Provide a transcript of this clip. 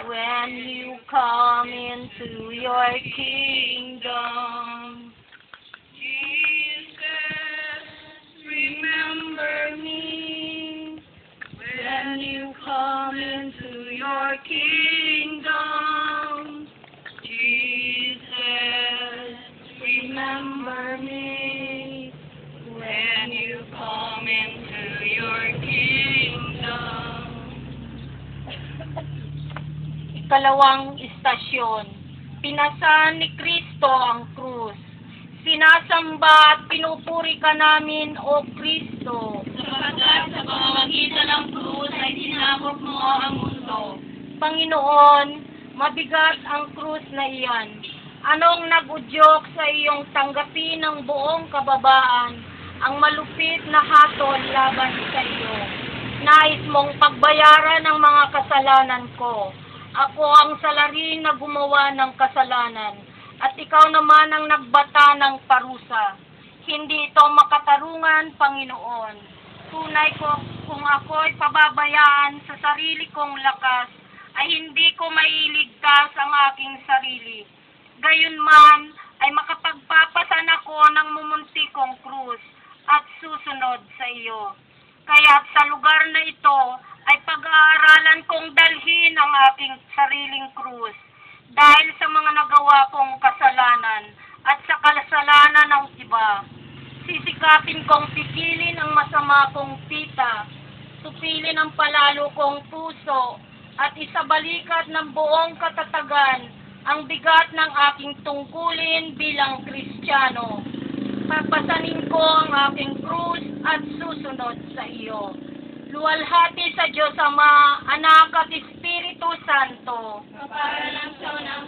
when you come into your kingdom. Jesus, remember me when you come into your kingdom. Jesus, remember me when you come into your kingdom. Ikalawang istasyon, pinasan ni Kristo ang krus. Sinasamba at pinupuri ka namin, O Kristo. Sapagkat sa pamamagitan ng krus ay tinakot mo ang mundo. Panginoon, mabigat ang krus na iyan. Anong nagudyok sa iyong tanggapin ng buong kababaan, ang malupit na hatol laban sa iyo? Nais mong pagbayaran ang mga kasalanan ko. Ako ang salarin na gumawa ng kasalanan, at ikaw naman ang nagbata ng parusa. Hindi ito makatarungan, Panginoon. Tunay ko kung ako'y pababayaan sa sarili kong lakas, ay hindi ko mailigtas ang aking sarili. Gayunman ay makapagpapasan ako ng mumunti kong krus at susunod sa iyo. Kaya't sa lugar na ito ay pag-aaralan kong dalhin ang aking sariling krus dahil sa mga nagawa kong kasalanan at sa kasalanan ng iba. Sisikapin kong pigilin ang masama kong pita, supilin ang palalo kong puso, at isabalikat ng buong katatagan ang bigat ng aking tungkulin bilang Kristiyano. Papasanin ko ang aking krus at susunod sa iyo. Luwalhati sa Diyos Ama, Anak at Espiritu Santo. Para lang sa unang